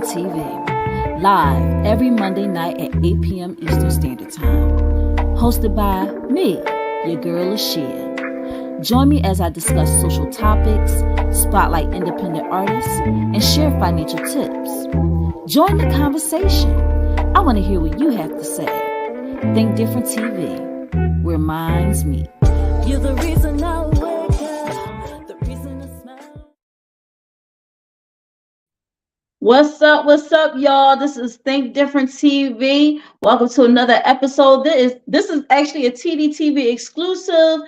Different TV, live every Monday night at 8 p.m. Eastern Standard Time. Hosted by me, your girl Ashia. Join me as I discuss social topics, spotlight independent artists, and share financial tips. Join the conversation. I want to hear what you have to say. Think Different TV, where minds meet. You're the reason I wake up, the reason I smile. What's up, y'all? This is Think Different TV. Welcome to another episode. This is actually a TDTV exclusive.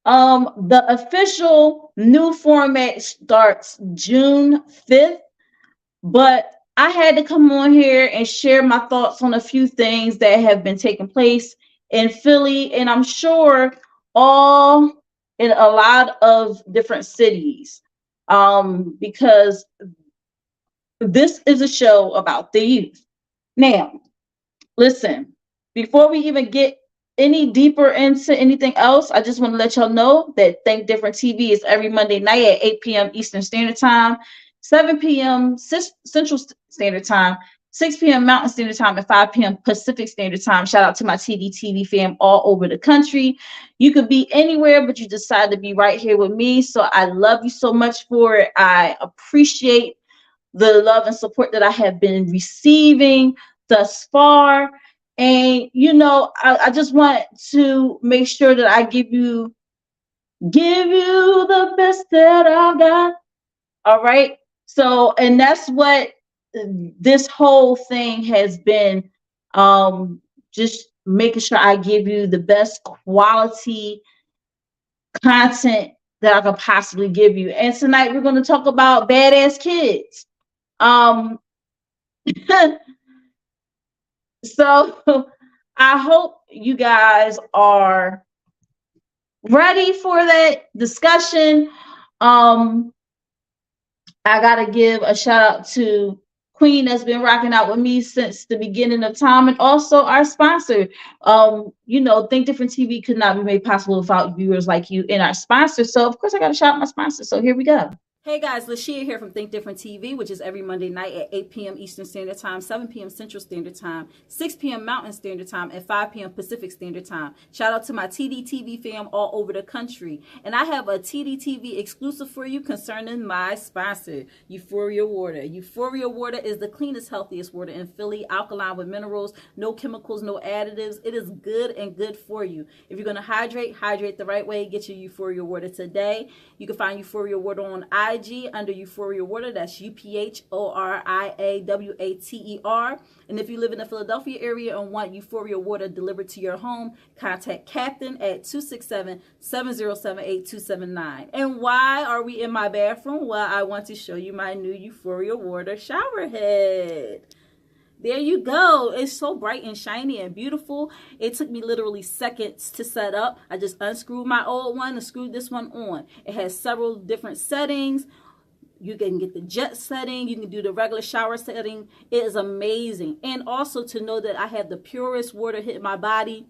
The official new format starts June 5th, but I had to come on here and share my thoughts on a few things that have been taking place in Philly, and I'm sure all in a lot of different cities, because this is a show about the youth. Now, listen, before we even get any deeper into anything else, I just want to let y'all know that Think Different TV is every Monday night at 8 p.m. Eastern Standard Time, 7 p.m. Central Standard Time, 6 p.m. Mountain Standard Time, and 5 p.m. Pacific Standard Time. Shout out to my TDTV fam all over the country. You could be anywhere, but you decided to be right here with me. So I love you so much for it. I appreciate the love and support that I have been receiving thus far. And, I just want to make sure that I give you the best that I've got. All right. So, and that's what this whole thing has been, just making sure I give you the best quality content that I could possibly give you. And tonight we're going to talk about Bad Azz Kids. So I hope you guys are ready for that discussion. I gotta give a shout out to Queen that's been rocking out with me since the beginning of time, and also our sponsor. Think Different TV could not be made possible without viewers like you and our sponsor. So of course I gotta shout out my sponsor. So here we go. Hey guys, Lashia here from Think Different TV, which is every Monday night at 8 p.m. Eastern Standard Time, 7 p.m. Central Standard Time, 6 p.m. Mountain Standard Time, and 5 p.m. Pacific Standard Time. Shout out to my TDTV fam all over the country. And I have a TDTV exclusive for you concerning my sponsor, Euphoria Water. Euphoria Water is the cleanest, healthiest water in Philly, alkaline with minerals, no chemicals, no additives. It is good and good for you. If you're going to hydrate the right way, get your Euphoria Water today. You can find Euphoria Water on IG under Euphoria Water. That's UPHORIAWATER. And if you live in the Philadelphia area and want Euphoria Water delivered to your home, contact Captain at 267-707-8279. And why are we in my bathroom? Well, I want to show you my new Euphoria Water shower head. There you go. It's so bright and shiny and beautiful. It took me literally seconds to set up. I just unscrewed my old one and screwed this one on. It has several different settings. You can get the jet setting. You can do the regular shower setting. It is amazing. And also to know that I have the purest water hit my body.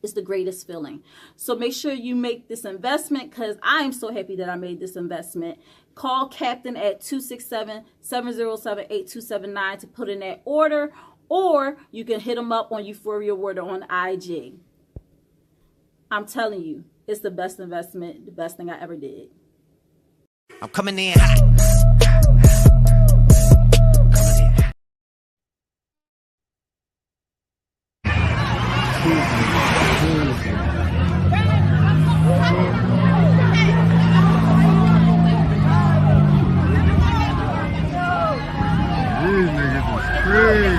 It's the greatest feeling. So make sure you make this investment, because I'm so happy that I made this investment. Call Captain at 267-707-8279 to put in that order, or you can hit them up on Euphoria Water on IG. I'm telling you, it's the best investment, the best thing I ever did. I'm coming in hot. These niggas is crazy.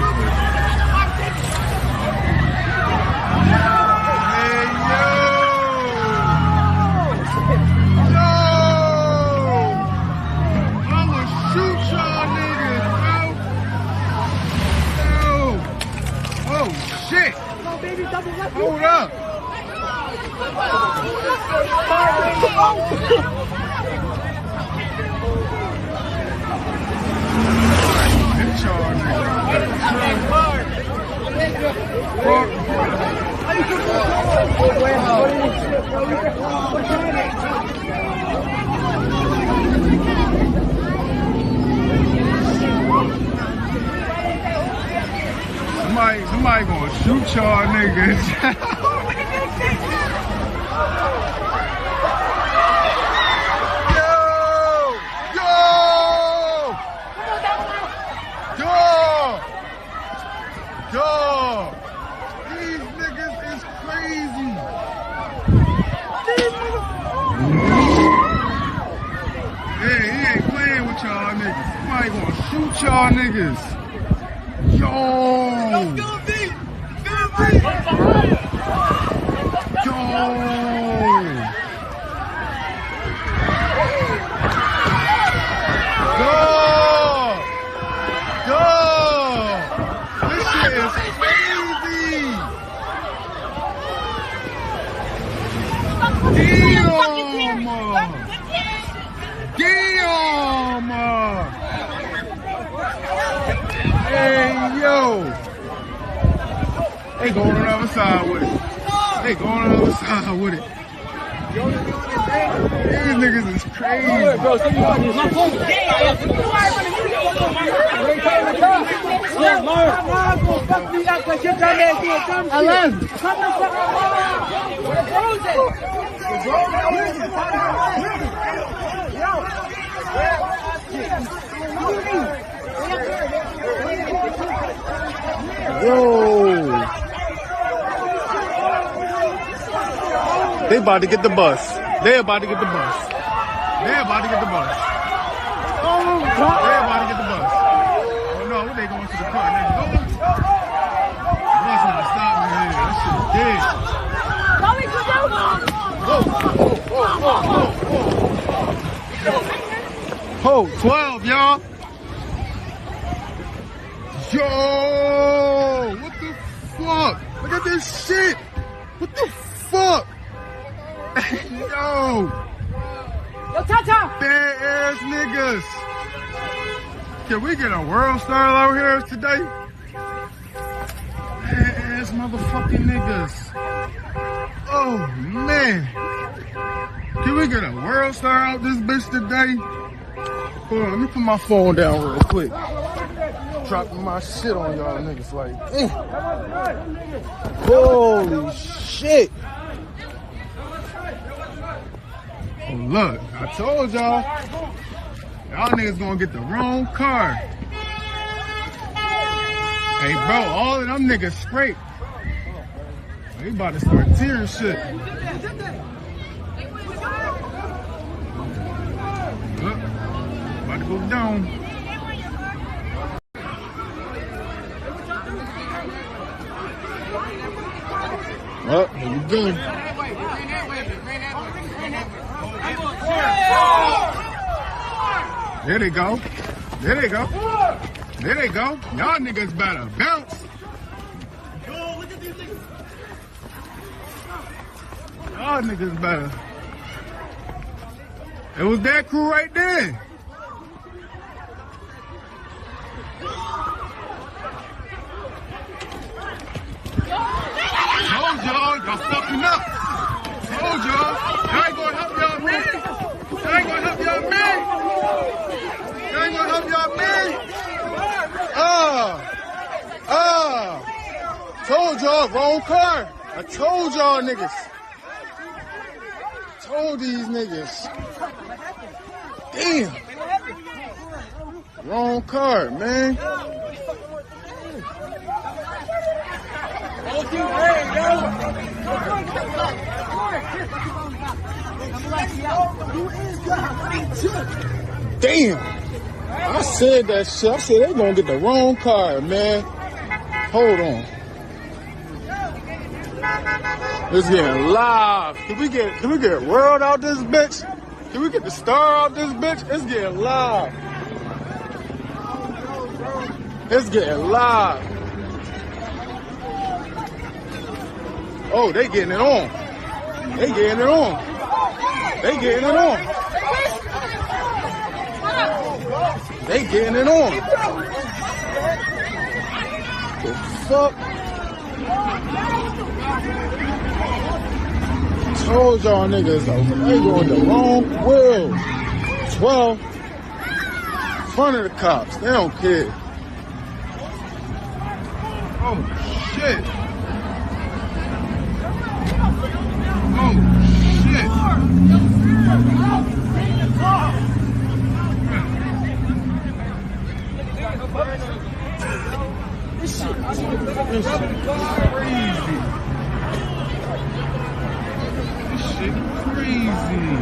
Hey, yo! Yo! I'ma shoot y'all niggas, bro. Yo! Oh, shit! Hold up! Hit y'all niggas. Dog! These niggas is crazy! Yeah, he ain't playing with y'all niggas. Somebody gonna shoot y'all niggas. Yo! Yo! Dog! Dog! This shit is crazy! Damn! Hey, yo! They going on the other side with it. They going on the other side with it. These niggas is crazy. Yo! They about to get the bus. They about to get the bus. They about to get the bus. They about to get the bus. Oh no, they going to the car. The bus gonna stop me here. That shit dead. Whoa, 12, y'all. Yo, what the fuck? Look at this shit. What the fuck? Yo. Yo, Tata. Bad ass niggas. Can we get a world star out here today? Bad ass motherfucking niggas. Oh man. Can we get a world star out this bitch today? Hold on, let me put my phone down real quick. Dropping my shit on y'all niggas like, holy shit. Oh, look, I told y'all niggas gonna get the wrong car. Hey, bro, all of them niggas straight. They about to start tearing shit. Look, about to go down. Oh, here we go. There they go. There they go. There they go. Y'all niggas better bounce. Y'all niggas better. It was that crew right there. Told y'all fucking up. Told y'all, I ain't gonna help y'all, man. I ain't gonna help y'all, man. I ain't gonna help y'all, man. Told y'all, wrong car. I told y'all niggas. Told these niggas. Damn. Wrong car, man. Damn. I said that shit. I said they gonna get the wrong car, man. Hold on. It's getting live. Can we get world out this bitch? Can we get the star out this bitch? It's getting live. It's getting live. Oh, they getting it on. They getting it on. They getting it on. They getting it on. The fuck? Told y'all niggas they going the wrong wheel. 12 in front of the cops. They don't care. Oh shit. crazy.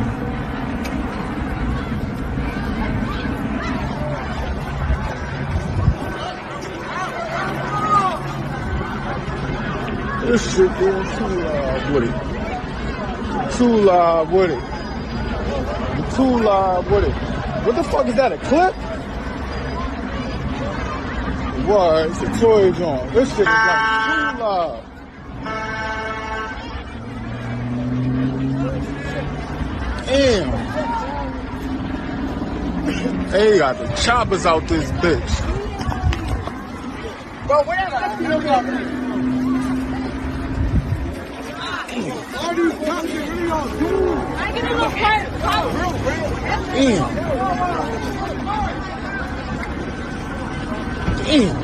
This shit going too live with it. Too live with it. Too live with it. What the fuck is that, a clip? What? It's a toy joint. This shit is like too live. Damn. They got the choppers out this bitch. Bro, where the all these cops really on dude. I get a little hurt. Damn. Damn.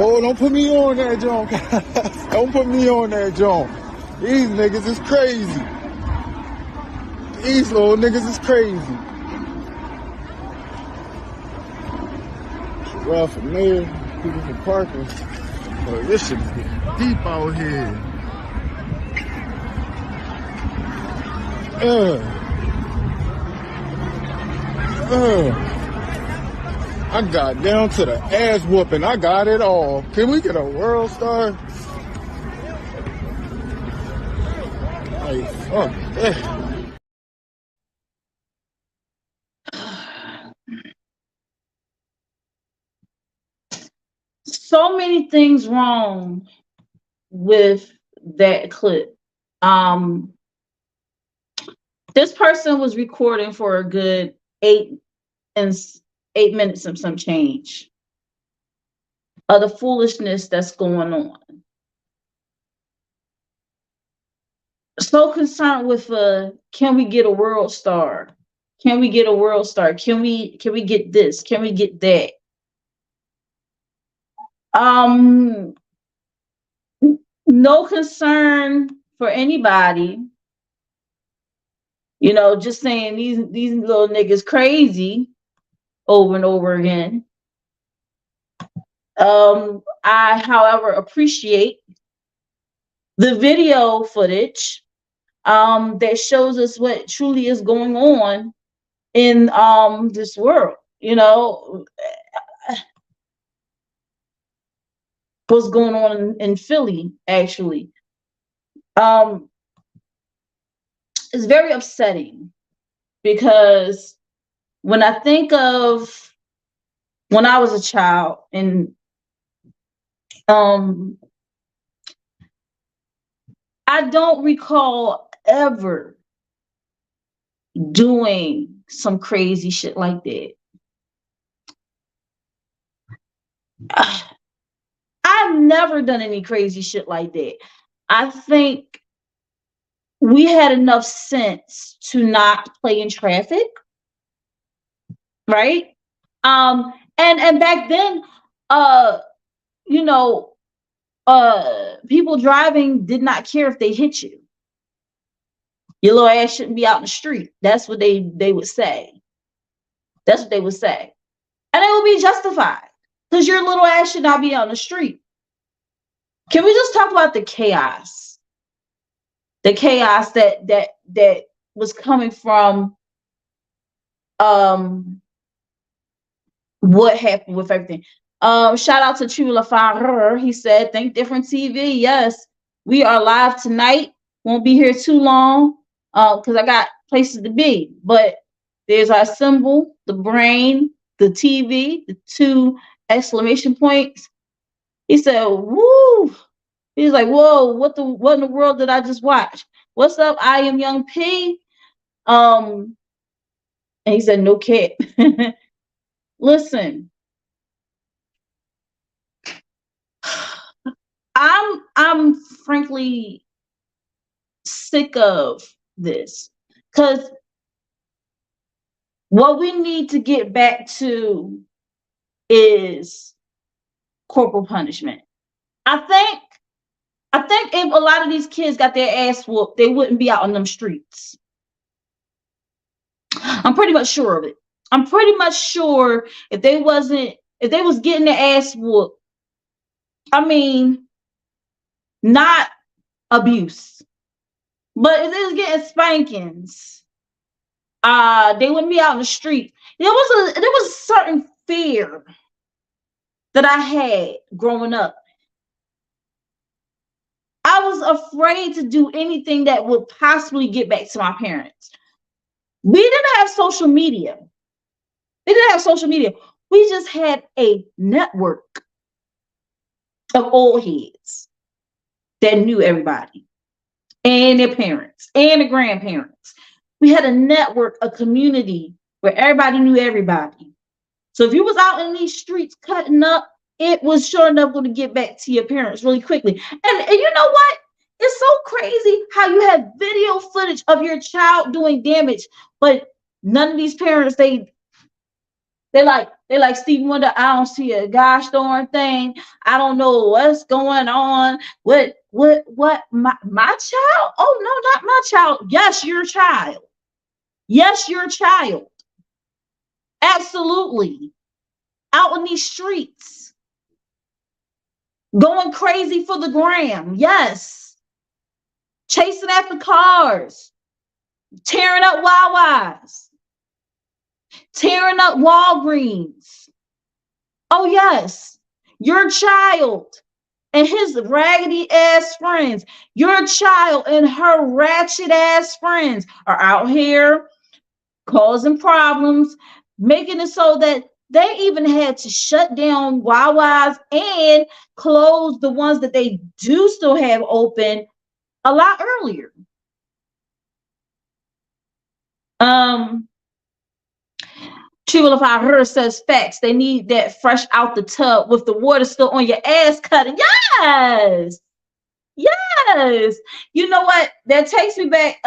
Oh, don't put me on that, John. Don't put me on that, John. These niggas is crazy. These little niggas is crazy. Well, for me, people for parking. But this shit is getting deep out here. I got down to the ass whooping. I got it all. Can we get a world star? Like, fuck that. So many things wrong with that clip. This person was recording for a good 8 minutes and some change of the foolishness that's going on. So concerned with can we get a world star? Can we get a world star? Can we get this? Can we get that? No concern for anybody. You know, just saying these little niggas crazy over and over again. I, however, appreciate the video footage that shows us what truly is going on in this world. You know, what's going on in Philly, actually. It's very upsetting because when I think of when I was a child and I don't recall ever doing some crazy shit like that. I've never done any crazy shit like that. I think we had enough sense to not play in traffic, right? And back then, you know, people driving did not care if they hit you. Your little ass shouldn't be out in the street. That's what they would say. That's what they would say. And it would be justified because your little ass should not be out in the street. Can we just talk about the chaos? The chaos that was coming from what happened with everything. Shout out to Chula Farrer. He said, "Think Different TV." Yes, we are live tonight. Won't be here too long because I got places to be. But there's our symbol, the brain, the TV, the 2 exclamation points. He said, "Woo!" He's like, "Whoa, what in the world did I just watch?" What's up? I am Young P. And he said, no cat. Listen, I'm frankly sick of this, because what we need to get back to is corporal punishment. I think if a lot of these kids got their ass whooped, they wouldn't be out on them streets. I'm pretty much sure of it. I'm pretty much sure if they was getting their ass whooped, I mean, not abuse, but if they was getting spankings, they wouldn't be out in the street. There was a certain fear that I had growing up. I was afraid to do anything that would possibly get back to my parents. We didn't have social media. We didn't have social media. We just had a network of old heads that knew everybody and their parents and their grandparents. We had a network, a community where everybody knew everybody. So if you was out in these streets cutting up, it was sure enough going to get back to your parents really quickly. And you know what? It's so crazy how you have video footage of your child doing damage, but none of these parents, they like Stevie Wonder. I don't see a gosh darn thing. I don't know what's going on. What my child? Oh no, not my child. Yes, your child. Yes, your child. Absolutely. Out in these streets. Going crazy for the gram. Yes. Chasing after cars. Tearing up Wawa's. Tearing up Walgreens. Oh, yes. Your child and his raggedy ass friends, your child and her ratchet ass friends are out here causing problems, making it so that they even had to shut down Wawa's and close the ones that they do still have open a lot earlier. Trivalify her says facts. They need that fresh out the tub with the water still on your ass cutting. Yes. Yes. You know what? That takes me back.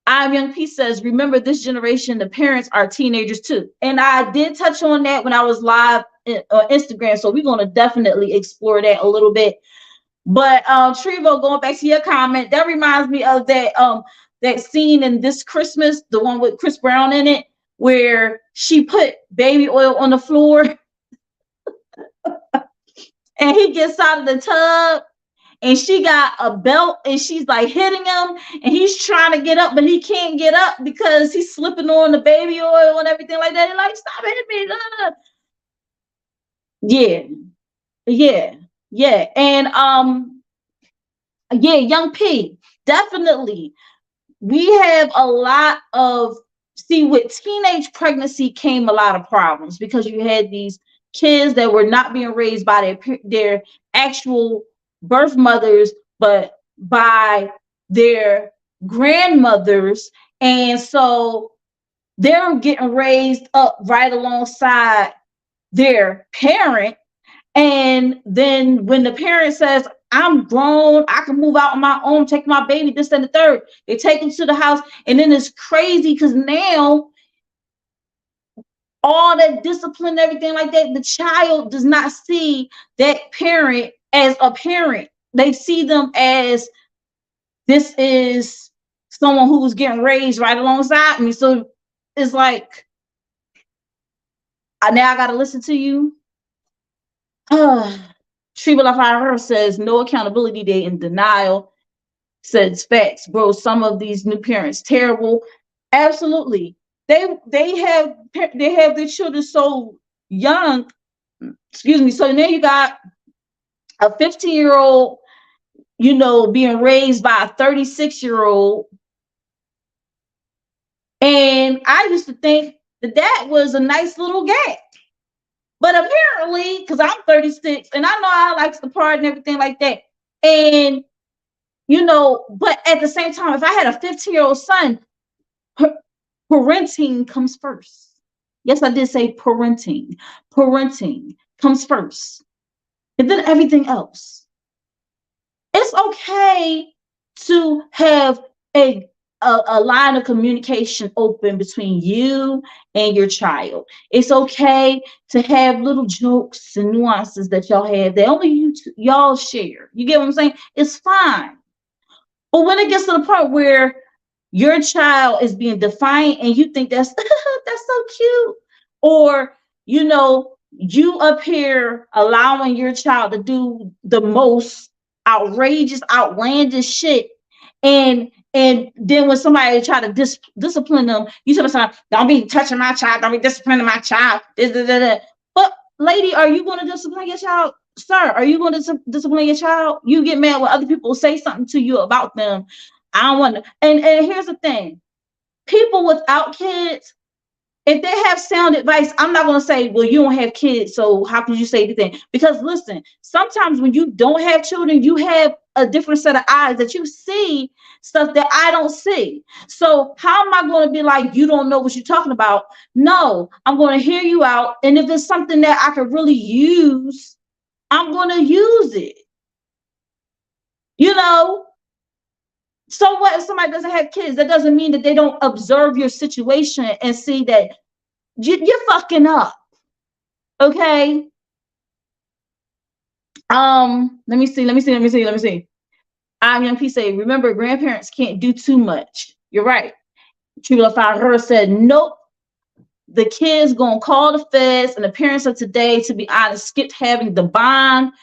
I'm Young P says, remember this generation, the parents are teenagers too. And I did touch on that when I was live on Instagram. So we're going to definitely explore that a little bit. But Trevo, going back to your comment, that reminds me of that scene in This Christmas, the one with Chris Brown in it, where she put baby oil on the floor and he gets out of the tub and she got a belt and she's like hitting him and he's trying to get up, but he can't get up because he's slipping on the baby oil and everything like that. He's like, stop hitting me. Yeah. And Young P, definitely. We have a lot of, with teenage pregnancy came a lot of problems because you had these kids that were not being raised by their actual birth mothers, but by their grandmothers. And so they're getting raised up right alongside their parent. And then when the parent says, I'm grown, I can move out on my own, take my baby, this and the third, they take them to the house. And then it's crazy because now all that discipline, everything like that, the child does not see that parent as a parent. They see them as, this is someone who was getting raised right alongside me. So it's like, now I got to listen to you. Tribal says no accountability, they in denial. Says facts, bro. Some of these new parents terrible. Absolutely. They have their children so young. Excuse me. So now you got a 15-year-old, being raised by a 36-year-old. And I used to think that was a nice little gap. But apparently, because I'm 36 and I know I likes the party and everything like that. And, but at the same time, if I had a 15-year-old son, parenting comes first. Yes, I did say parenting. Parenting comes first. And then everything else. It's okay to have a line of communication open between you and your child. It's okay to have little jokes and nuances that y'all have that only y'all share. You get what I'm saying? It's fine. But when it gets to the point where your child is being defiant and you think that's that's so cute, or you up here allowing your child to do the most outrageous, outlandish shit, and then when somebody try to discipline them, you tell them, don't be touching my child, don't be disciplining my child. But lady, are you going to discipline your child? Sir, are you going to discipline your child? You get mad when other people say something to you about them. I don't want to. And here's the thing. People without kids, if they have sound advice, I'm not going to say, well, you don't have kids, so how can you say anything? Because listen, sometimes when you don't have children, you have a different set of eyes that you see stuff that I don't see. So how am I going to be like, you don't know what you're talking about? No, I'm going to hear you out. And if it's something that I could really use, I'm going to use it. So what if somebody doesn't have kids? That doesn't mean that they don't observe your situation and see that you're fucking up. Okay. Let me see. IMP say, remember, grandparents can't do too much. You're right. Her said, nope. The kids gonna call the feds, and the parents of today, to be honest, skipped having the bond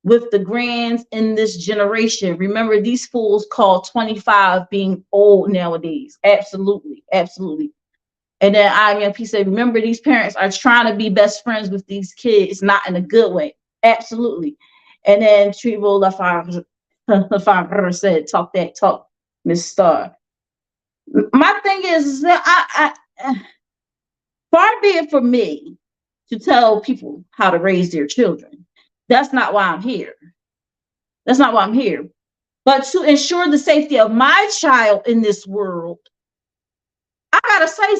with the grands in this generation. Remember, these fools call 25 being old nowadays. Absolutely. And then IMP said, remember, these parents are trying to be best friends with these kids, not in a good way. Absolutely. And then Trevo LaFar said, talk, Miss Star. My thing is that far be it for me to tell people how to raise their children. That's not why I'm here. But to ensure the safety of my child in this world, I gotta say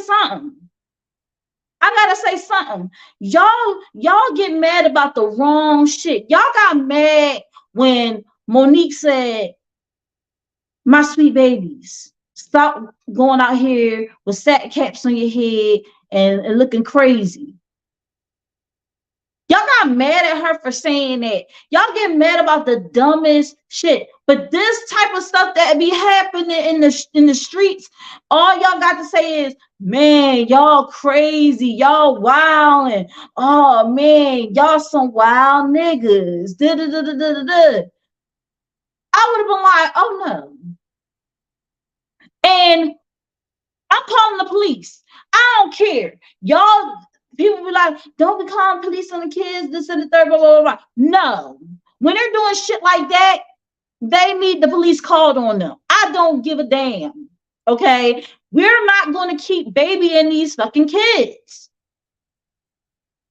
something. Y'all get mad about the wrong shit. Y'all got mad when Monique said, my sweet babies, stop going out here with sack caps on your head and looking crazy. Y'all got mad at her for saying that. Y'all get mad about the dumbest shit. But this type of stuff that be happening in the streets, all y'all got to say is, man, y'all crazy, y'all wild, and oh man, y'all some wild niggas. I would have been like, oh no. And I'm calling the police. I don't care. Y'all, people be like, don't be calling police on the kids, this and the third, blah, blah, blah. No. When they're doing shit like that, they need the police called on them. I don't give a damn. Okay? We're not going to keep babying these fucking kids.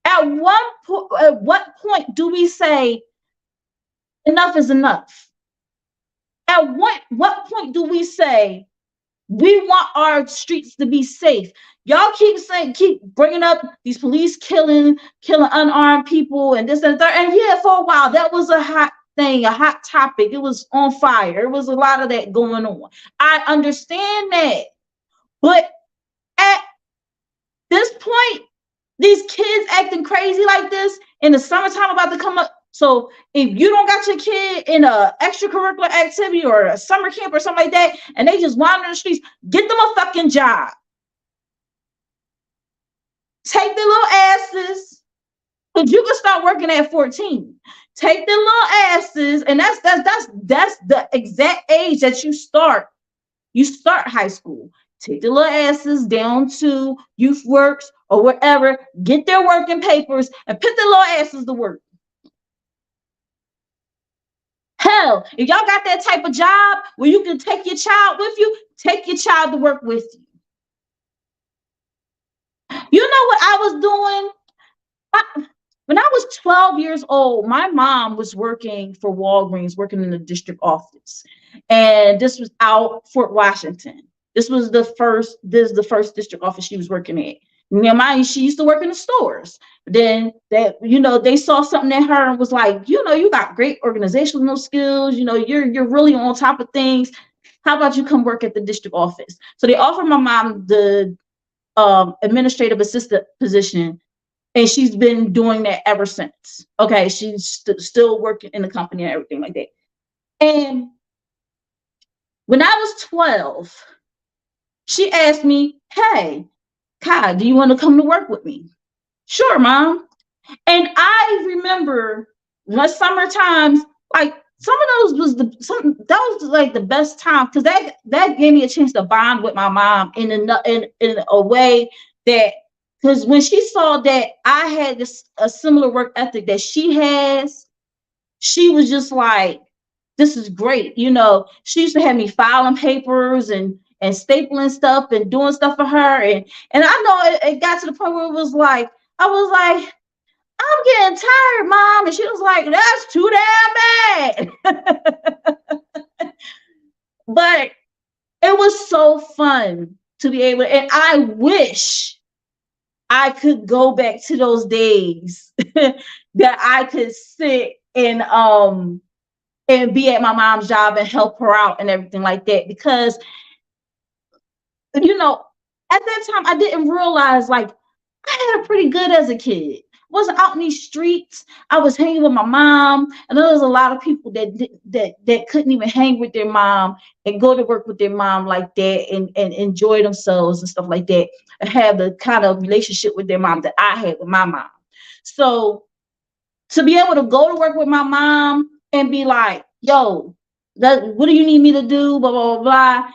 At what point do we say enough is enough? At what point do we say we want our streets to be safe? Y'all keep bringing up these police killing unarmed people and this and that. And yeah, for a while that was a hot thing, a hot topic. It was on fire. There was a lot of that going on. I understand that, but at this point, these kids acting crazy like this in the summertime about to come up. So if you don't got your kid in a extracurricular activity or a summer camp or something like that, and they just wander the streets, get them a fucking job. Take their little asses, because you can start working at 14. Take their little asses, and that's the exact age that you start high school. Take the little asses down to Youth Works or wherever, get their working papers, and put their little asses to work. Hell, if y'all got that type of job where you can take your child with you, take your child to work with you. You know what I was doing? When I was 12 years old, my mom was working for Walgreens, working in the district office. And this was out Fort Washington. This is the first district office she was working at. Now, mind you, she used to work in the stores. Then that, they saw something in her and was like, you got great organizational skills, you're really on top of things. How about you come work at the district office? So they offered my mom the administrative assistant position, and she's been doing that ever since. Okay, she's still working in the company and everything like that. And when I was 12, she asked me, "Hey, Kai, do you want to come to work with me?" "Sure, Mom." And I remember my summer times, like some of those that was like the best time, because that gave me a chance to bond with my mom in a way that, because when she saw that I had a similar work ethic that she has, she was just like, "This is great." She used to have me filing papers and stapling stuff and doing stuff for her. And I know it got to the point where it was like, I was like, "I'm getting tired, Mom." And she was like, "That's too damn bad." But it was so fun to be able, and I wish I could go back to those days that I could sit and be at my mom's job and help her out and everything like that. Because, at that time I didn't realize, like, I had it pretty good as a kid. Wasn't out in these streets. I was hanging with my mom, and there was a lot of people that couldn't even hang with their mom and go to work with their mom like that and enjoy themselves and stuff like that, and have the kind of relationship with their mom that I had with my mom. So to be able to go to work with my mom and be like, "Yo, what do you need me to do?" Blah blah blah blah.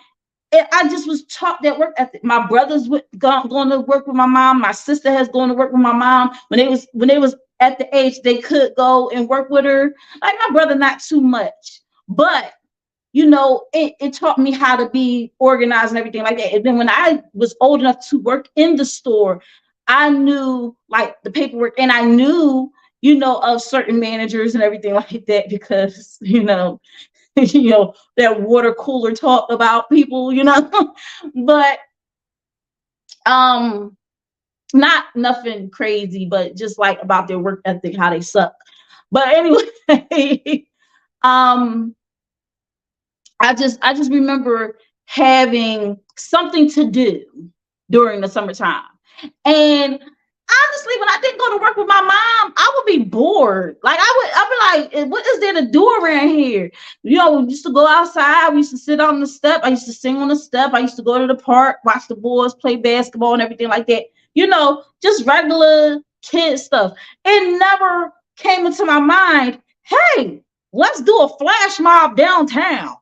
And I just was taught that work ethic. My brothers going to work with my mom. My sister has gone to work with my mom when they was at the age they could go and work with her. Like my brother, not too much, but it taught me how to be organized and everything like that. And then when I was old enough to work in the store, I knew like the paperwork, and I knew of certain managers and everything like that, because that water cooler talk about people, but not nothing crazy, but just like about their work ethic, how they suck. But anyway, I just remember having something to do during the summertime. And honestly, when I didn't go to work with my mom, I would be bored. Like I'd be like, "What is there to do around here?" We used to go outside. We used to sit on the step. I used to sing on the step. I used to go to the park, watch the boys play basketball and everything like that. Just regular kid stuff. It never came into my mind, "Hey, let's do a flash mob downtown."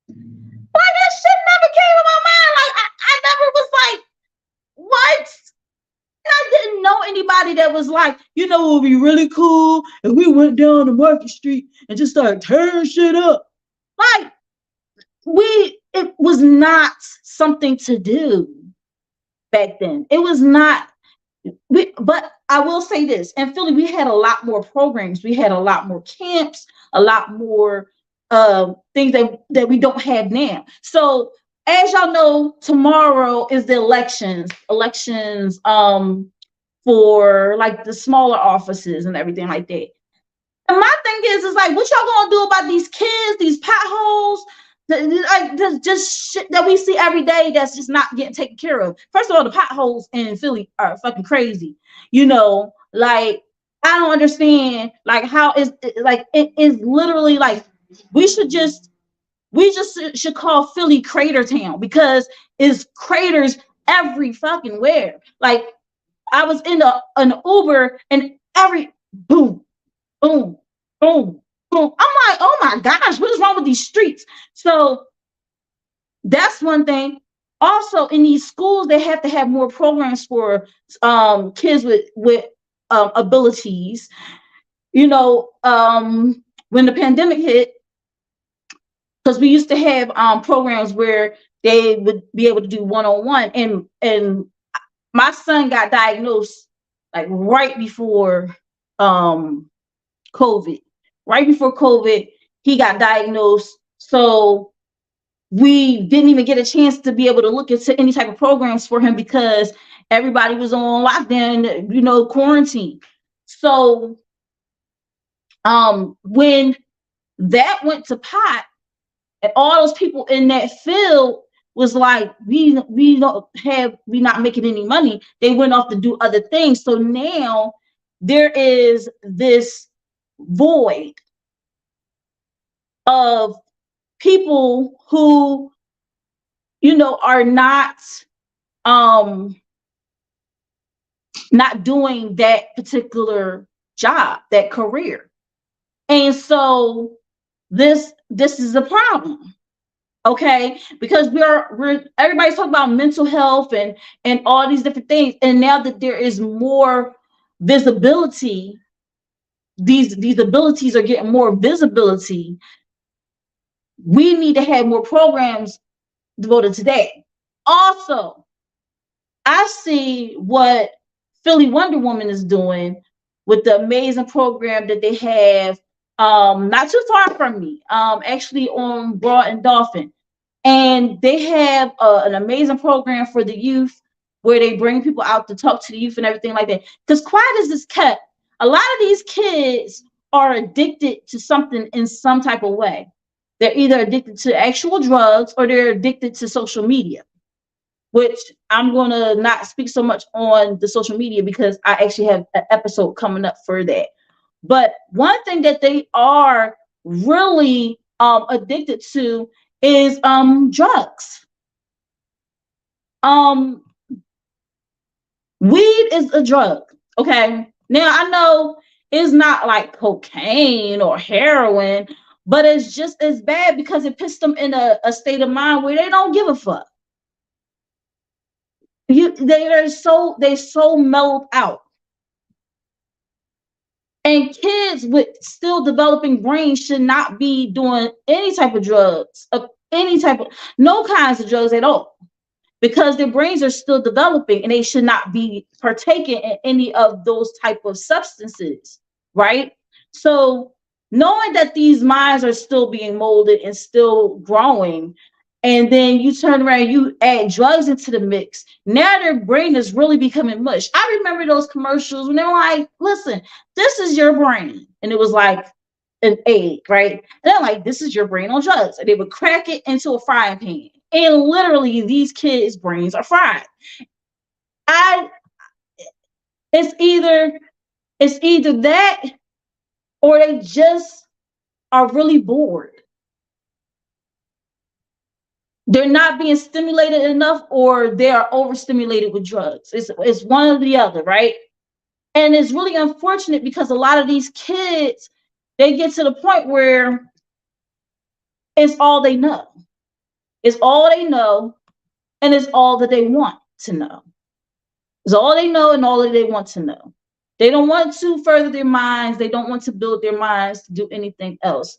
Like that shit never came in my mind. Like I never was like, "What?" And I didn't know anybody that was like, "It would be really cool if we went down to Market Street and just started tearing shit up." Like it was not something to do back then. It was not. But I will say this: in Philly, we had a lot more programs. We had a lot more camps, a lot more things that we don't have now. So as y'all know, tomorrow is the elections for like the smaller offices and everything like that. And my thing is like, what y'all gonna do about these kids, these potholes, like just shit that we see every day that's just not getting taken care of? First of all, the potholes in Philly are fucking crazy. Like I don't understand like how is like it is literally like we just should call Philly Crater Town, because it's craters every fucking where. Like I was in an Uber and every boom, boom, boom, boom. I'm like, "Oh my gosh, what is wrong with these streets?" So that's one thing. Also, in these schools, they have to have more programs for kids with abilities. When the pandemic hit, because we used to have programs where they would be able to do one-on-one, and my son got diagnosed like right before COVID. Right before COVID, he got diagnosed. So we didn't even get a chance to be able to look into any type of programs for him because everybody was on lockdown, quarantine. So when that went to pot, and all those people in that field was like, we not making any money. They went off to do other things. So now there is this void of people who, are not doing that particular job, that career. And so this is a problem. Okay, because we're everybody's talking about mental health and all these different things, and now that there is more visibility, these abilities are getting more visibility. We need to have more programs devoted to that. Also, I see what Philly Wonder Woman is doing with the amazing program that they have not too far from me, actually on Broad and Dolphin. And they have an amazing program for the youth where they bring people out to talk to the youth and everything like that. Because quiet as it's kept, a lot of these kids are addicted to something in some type of way. They're either addicted to actual drugs or they're addicted to social media, which I'm going to not speak so much on the social media because I actually have an episode coming up for that. But one thing that they are really addicted to is drugs. Weed is a drug. Okay. Now I know it's not like cocaine or heroin, but it's just as bad because it puts them in a state of mind where they don't give a fuck. They're so mellowed out. And kids with still developing brains should not be doing any type of drugs, no kinds of drugs at all, because their brains are still developing and they should not be partaking in any of those type of substances, right? So knowing that these minds are still being molded and still growing, and then you turn around, you add drugs into the mix. Now their brain is really becoming mush. I remember those commercials when they were like, listen, this is your brain. And it was like an egg, right? And they're like, this is your brain on drugs. And they would crack it into a frying pan. And literally these kids' brains are fried. It's either that or they just are really bored. They're not being stimulated enough or they are overstimulated with drugs. It's one or the other, right? And it's really unfortunate because a lot of these kids, they get to the point where it's all they know. It's all they know, and it's all that they want to know. It's all they know and all that they want to know. They don't want to further their minds. They don't want to build their minds to do anything else.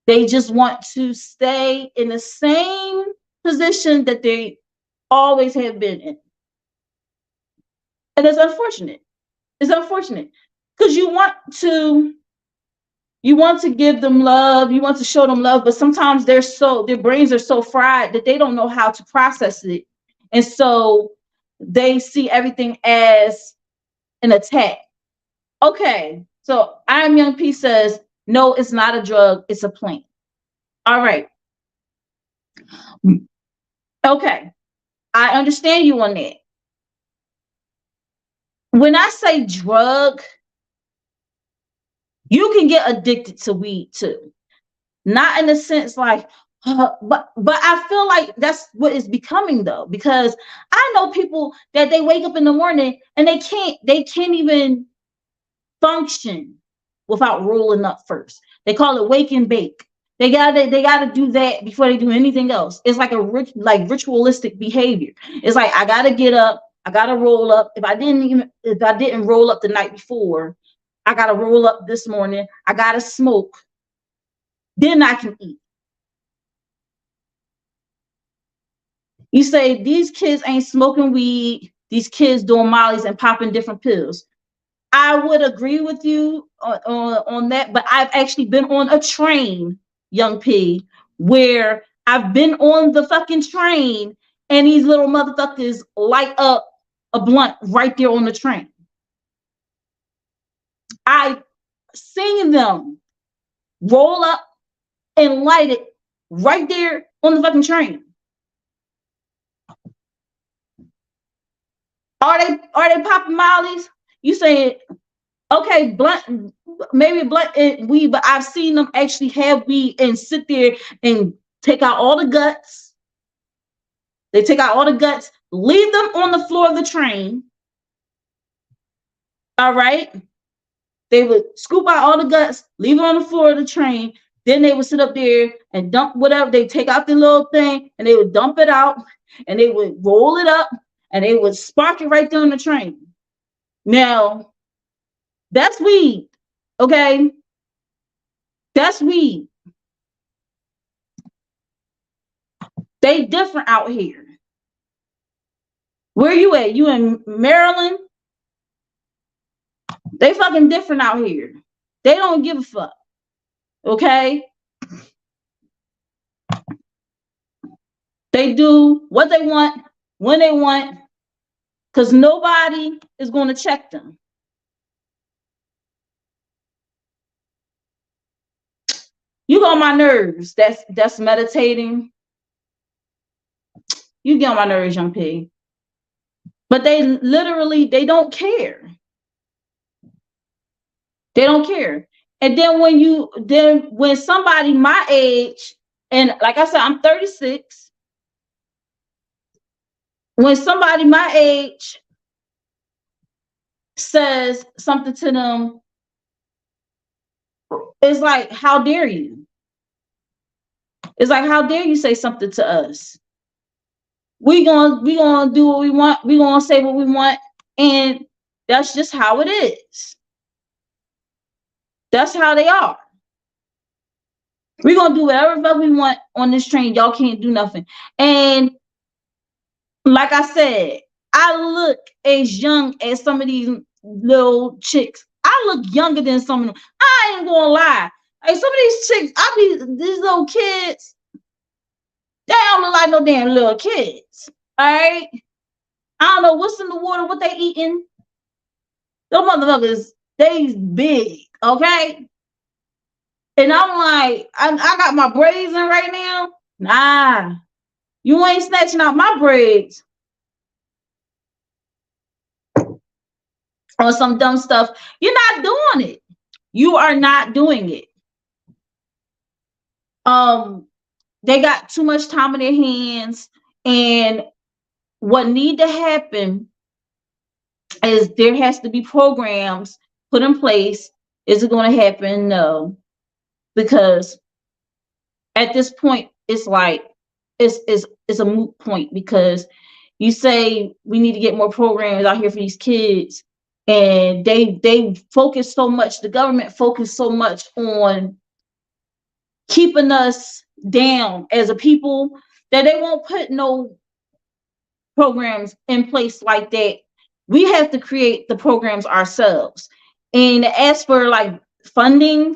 They just want to stay in the same position that they always have been in. And it's unfortunate. It's unfortunate because you want to give them love, you want to show them love, but sometimes their brains are so fried that they don't know how to process it. And so they see everything as an attack. Okay, so I Am Young P says, no, it's not a drug, it's a plant. All right. Okay, I understand you on that. When I say drug, you can get addicted to weed too. Not in the sense like, but I feel like that's what it's becoming though, because I know people that they wake up in the morning and they can't even function without rolling up first. They call it wake and bake. They gotta do that before they do anything else. It's like ritualistic behavior. It's like I gotta get up, I gotta roll up. If I didn't roll up the night before, I gotta roll up this morning. I gotta smoke. Then I can eat. You say these kids ain't smoking weed, these kids doing mollies and popping different pills. I would agree with you on that, but I've actually been on a train, Young P, where I've been on the fucking train and these little motherfuckers light up a blunt right there on the train. I seen them roll up and light it right there on the fucking train. Are they popping mollies? You saying, okay, blunt, maybe blunt and weed, but I've seen them actually have weed and sit there and take out all the guts. They take out all the guts, leave them on the floor of the train. All right. They would scoop out all the guts, leave it on the floor of the train. Then they would sit up there and dump whatever. They take out the little thing and they would dump it out and they would roll it up and they would spark it right there on the train. Now, that's weed, okay? That's weed. They different out here. Where you at? You in Maryland? They fucking different out here. They don't give a fuck, okay? They do what they want, when they want, because nobody is going to check them. You get on my nerves. That's meditating. You get on my nerves, Young P. But they literally, they don't care. They don't care. And then when somebody my age, and like I said, I'm 36. When somebody my age says something to them, it's like, how dare you? It's like, how dare you say something to us? We gonna do what we want. We gonna say what we want, and that's just how it is. That's how they are. We're gonna do whatever fuck we want on this train. Y'all can't do nothing. And like I said, I look as young as some of these little chicks. I look younger than some of them. I ain't gonna lie. Like some of these chicks, these little kids, they don't look like no damn little kids. All right. I don't know what's in the water, what they eating. Those motherfuckers, they big, okay? And I'm like, I got my braids in right now. Nah, you ain't snatching out my braids. Or some dumb stuff. You're not doing it. You are not doing it. They got too much time in their hands, and what need to happen is there has to be programs put in place. Is it going to happen? No, because at this point it's like it's a moot point, because you say we need to get more programs out here for these kids, and they focus so much, the government focus so much on keeping us down as a people, that they won't put no programs in place like that. We have to create the programs ourselves. And as for like funding,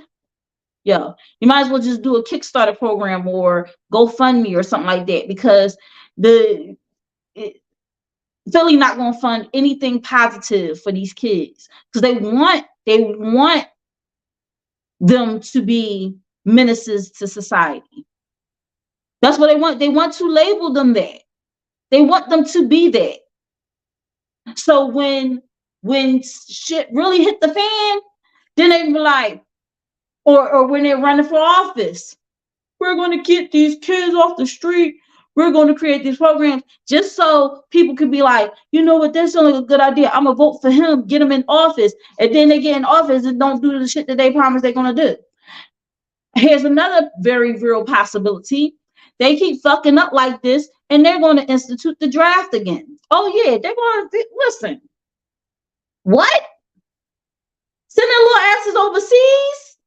yeah, you might as well just do a Kickstarter program or GoFundMe or something like that, because Philly not going to fund anything positive for these kids, because they want them to be menaces to society. That's what they want. They want to label them that. They want them to be that. So when shit really hit the fan, then they be like, or when they're running for office, we're going to get these kids off the street. We're going to create these programs just so people can be like, you know what, that sounds like a good idea. I'm going to vote for him, get him in office. And then they get in office and don't do the shit that they promised they're going to do. Here's another very real possibility. They keep fucking up like this, and they're going to institute the draft again. Oh, yeah, they're going to, listen. What? Send their little asses overseas?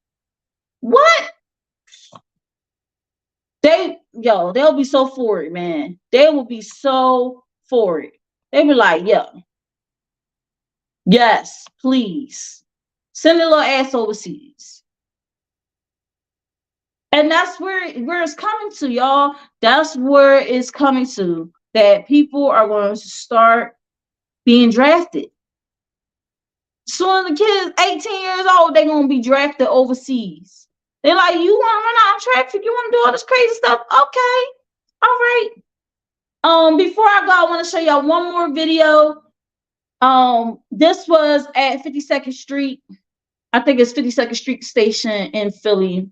What? They'll be so for it, man. They will be so for it. They be like, yeah, yes, please. Send a little ass overseas. And that's where it's coming to, y'all. That's where it's coming to. That people are going to start being drafted. Soon as the kids 18 years old, they're going to be drafted overseas. They're like, you want to run out of traffic? You want to do all this crazy stuff? Okay. All right. Before I go, I want to show y'all one more video. This was at 52nd Street. I think it's 52nd Street Station in Philly.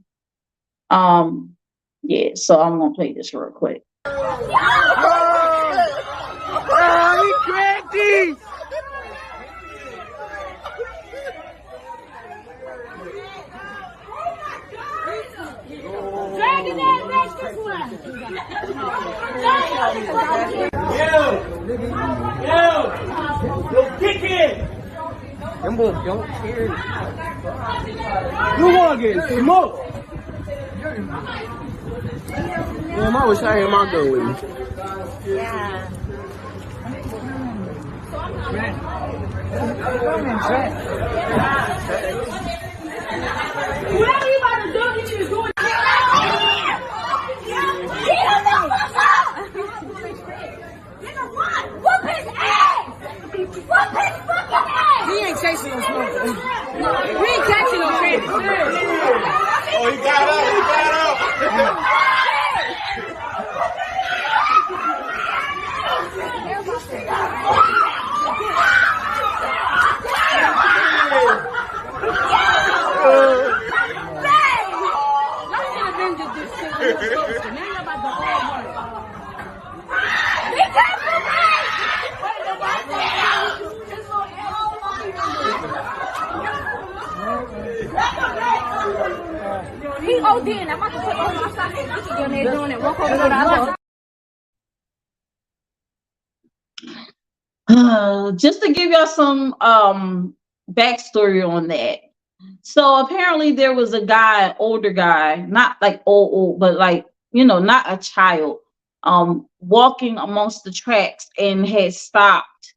Yeah, so I'm gonna play this real quick. He cracked these. Dragging that next one. Yo, kick it. Them boys don't care. You want to get smoked? Damn, I wish I had my gun with me. Yeah. What are you about to do? That you was doing? Whoop his ass! Whoop his fucking ass! He ain't chasing no smoke. He ain't catching no fish. Oh, he got up. He got up. He OD'ing. I'm about to put all my socks in. They're doing it. Walk over to the other. Just to give y'all some backstory on that. So apparently there was a guy, older guy, not like old, but like, you know, not a child, walking amongst the tracks and had stopped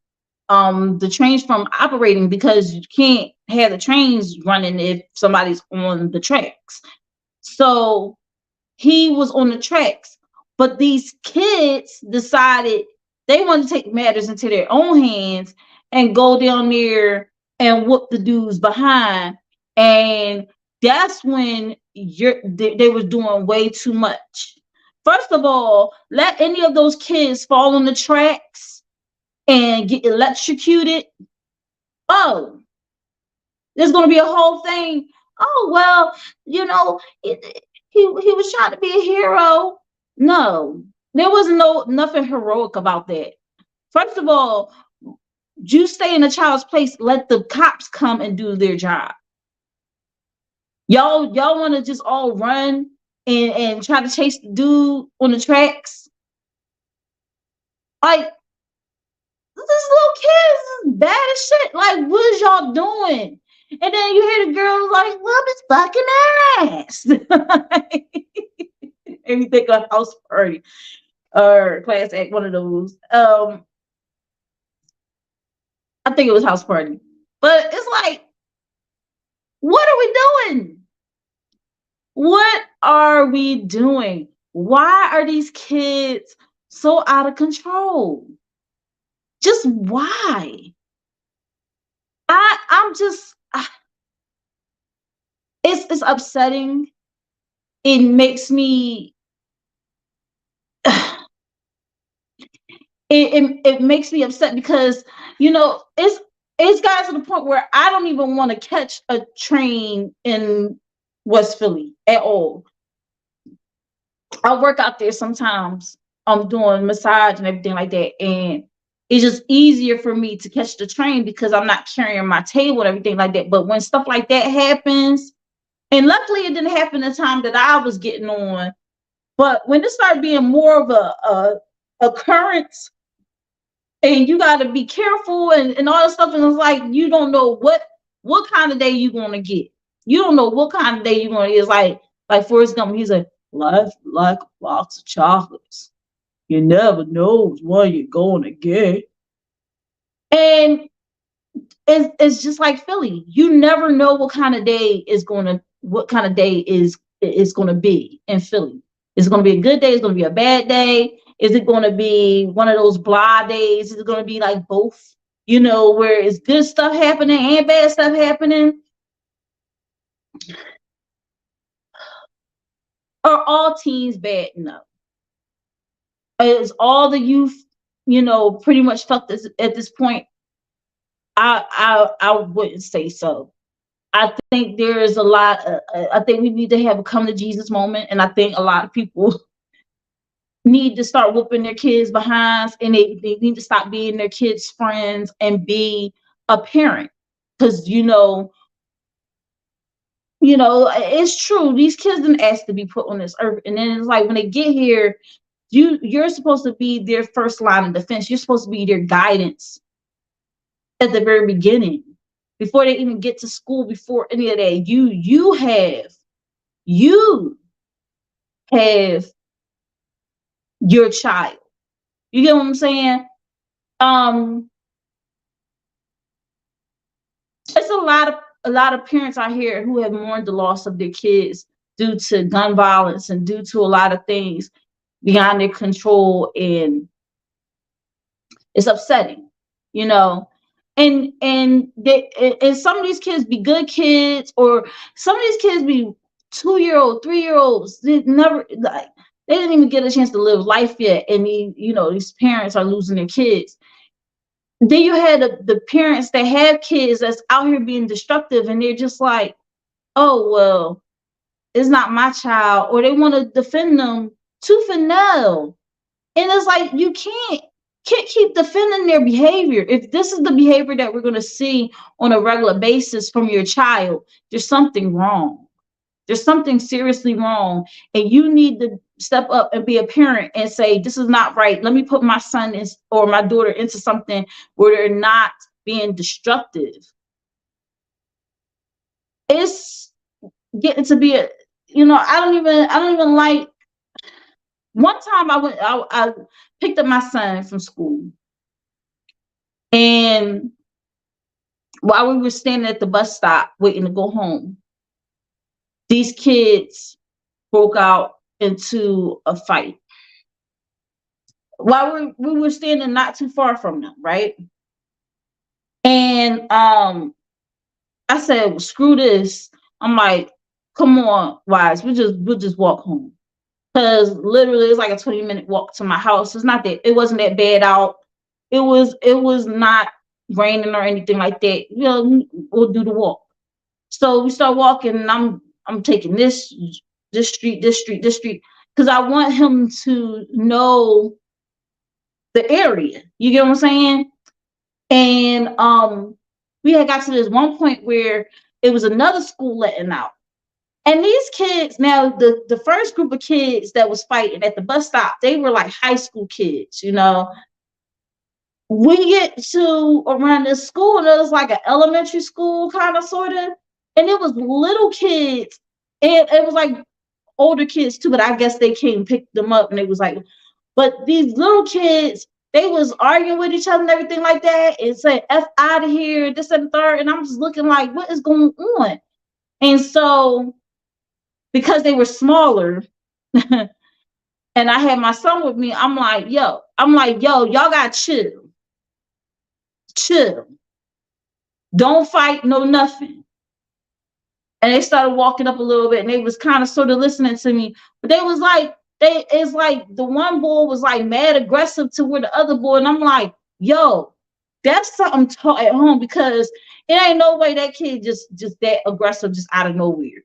the trains from operating because you can't have the trains running if somebody's on the tracks. So he was on the tracks, but these kids decided they wanted to take matters into their own hands and go down there and whoop the dudes behind. And that's when they was doing way too much. First of all, let any of those kids fall on the tracks and get electrocuted. Oh, there's going to be a whole thing. Oh, well, you know, he was trying to be a hero. No, there was nothing heroic about that. First of all, you stay in a child's place, let the cops come and do their job. Y'all want to just all run and try to chase the dude on the tracks? Like, this little kid is bad as shit. Like, what is y'all doing? And then you hear the girl like, "Love his fucking ass." And you think of House Party or Class Act, one of those. I think it was House Party. But it's like, what are we doing? What are we doing? Why are these kids so out of control? Just why? I'm just, it's upsetting. It makes me, it makes me upset because, you know, it's gotten to the point where I don't even want to catch a train in West Philly at all. I work out there sometimes. I'm doing massage and everything like that, and it's just easier for me to catch the train because I'm not carrying my table and everything like that. But when stuff like that happens, and luckily it didn't happen the time that I was getting on, but when it started being more of a occurrence, and you got to be careful and all that stuff, and it's like you don't know what kind of day you're gonna get. You don't know what kind of day you're gonna get. It's like Forrest Gump, he's like, life like a box of chocolates. You never know what you're gonna get. And it's just like Philly. You never know what kind of day is gonna be in Philly. Is it gonna be a good day? Is it gonna be a bad day? Is it gonna be one of those blah days? Is it gonna be like both? Where it's good stuff happening and bad stuff happening? Are all teens bad? No. Is all the youth, pretty much fucked at this point? I wouldn't say so. I think there is a lot. I think we need to have a come to Jesus moment, and I think a lot of people need to start whooping their kids' behinds, and they need to stop being their kids' friends and be a parent. Because it's true. These kids didn't ask to be put on this earth, and then it's like when they get here, you're supposed to be their first line of defense. You're supposed to be their guidance at the very beginning, before they even get to school, before any of that. You have your child. You get what I'm saying? It's a lot of parents out here who have mourned the loss of their kids due to gun violence and due to a lot of things beyond their control, and it's upsetting, And some of these kids be good kids, or some of these kids be 2-year-old, 3-year-olds. They didn't even get a chance to live life yet, and these parents are losing their kids. Then you had the parents that have kids that's out here being destructive, and they're just like, oh well, it's not my child, or they want to defend them tooth and nail, and it's like you can't keep defending their behavior. If this is the behavior that we're going to see on a regular basis from your child, there's something wrong. There's something seriously wrong, and you need to step up and be a parent and say, this is not right. Let me put my son or my daughter into something where they're not being destructive. It's getting to be I don't even like. One time I picked up my son from school, and while we were standing at the bus stop waiting to go home, these kids broke out into a fight. While we were standing not too far from them, right? And I said, well, screw this. I'm like, come on, Wise, we'll just walk home. Because literally it's like a 20-minute walk to my house. It wasn't that bad out. It was not raining or anything like that. We'll do the walk. So we start walking, and I'm taking this street, because I want him to know the area. You get what I'm saying? And we had got to this one point where it was another school letting out. And these kids, now the first group of kids that was fighting at the bus stop, they were like high school kids, We get to around this school, and it was like an elementary school kind of sort of, and it was little kids, and it was like older kids too, but I guess they came pick them up, and it was like, but these little kids, they was arguing with each other and everything like that, and said F out of here, this and the third, and I'm just looking like, what is going on? And so, because they were smaller, and I had my son with me, I'm like, yo, y'all gotta chill. Don't fight, no nothing. And they started walking up a little bit, and they was kind of sort of listening to me, but they was like, it's like the one boy was like mad aggressive toward the other boy, and I'm like, yo, that's something taught at home, because it ain't no way that kid just that aggressive just out of nowhere.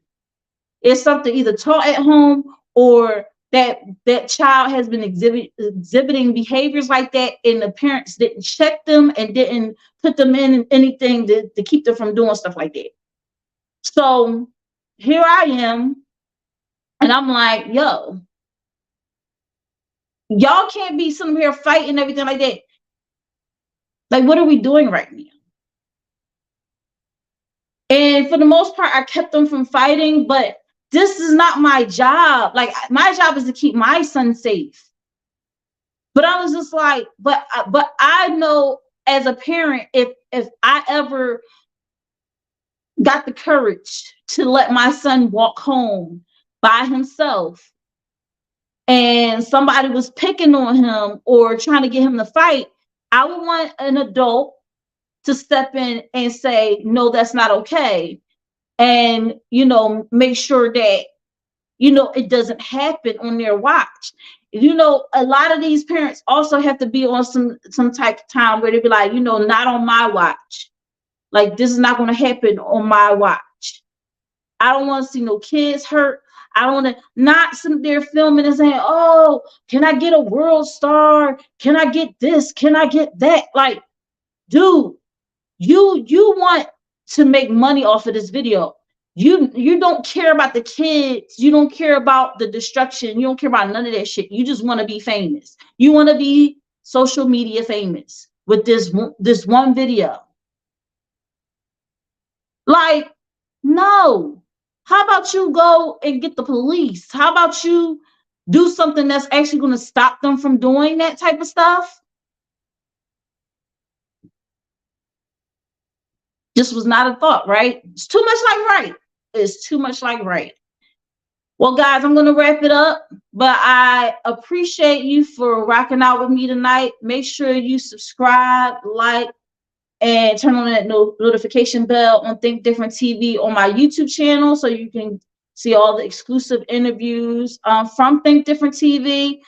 It's something either taught at home, or that child has been exhibiting behaviors like that, and the parents didn't check them and didn't put them in anything to keep them from doing stuff like that. So here I am, and I'm like, yo, y'all can't be sitting here fighting and everything like that. Like, what are we doing right now? And for the most part, I kept them from fighting, but this is not my job. Like, my job is to keep my son safe. But I was just like, but I know as a parent, if I ever got the courage to let my son walk home by himself and somebody was picking on him or trying to get him to fight, I would want an adult to step in and say, no, that's not okay. And, make sure that, it doesn't happen on their watch. A lot of these parents also have to be on some type of time where they be like, not on my watch. Like, this is not going to happen on my watch. I don't want to see no kids hurt. I don't want to not sit there filming and saying, oh, can I get a world star? Can I get this? Can I get that? Like, dude, you want to make money off of this video. You don't care about the kids. You don't care about the destruction. You don't care about none of that shit. You just want to be famous. You want to be social media famous with this one video. Like, no. How about you go and get the police? How about you do something that's actually going to stop them from doing that type of stuff? This was not a thought, right? It's too much like right. It's too much like right. Well, guys, I'm going to wrap it up, but I appreciate you for rocking out with me tonight. Make sure you subscribe, like, and turn on that notification bell on Think Different TV on my YouTube channel so you can see all the exclusive interviews from Think Different TV.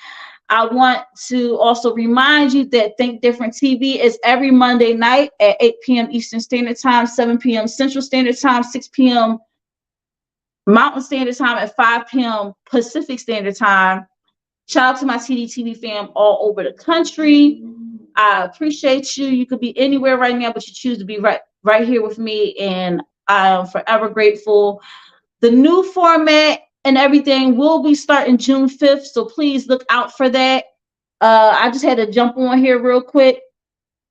I want to also remind you that Think Different TV is every Monday night at 8 p.m. Eastern Standard Time, 7 p.m. Central Standard Time, 6 p.m. Mountain Standard Time, and 5 p.m. Pacific Standard Time. Shout out to my TDTV fam all over the country. I appreciate you. You could be anywhere right now, but you choose to be right here with me, and I am forever grateful. The new format and everything will be starting June 5th, so please look out for that. I just had to jump on here real quick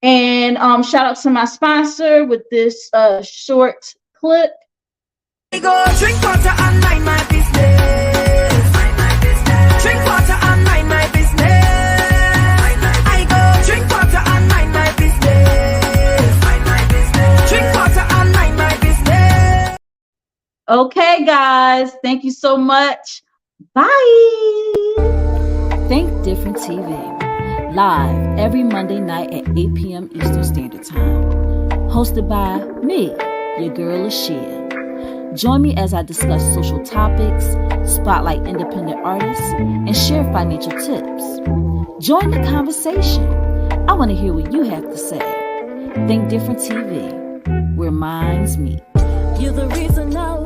and shout out to my sponsor with this short clip. I go drink water and mind my business. Drink water and mind my business. I go drink water and mind my business. Drink water and mind my business. Okay, guys, thank you so much. Bye. Think Different TV, live every Monday night at 8 p.m. Eastern Standard Time. Hosted by me, your girl Ashia. Join me as I discuss social topics, spotlight independent artists, and share financial tips. Join the conversation. I want to hear what you have to say. Think Different TV, where minds meet. You're the reason I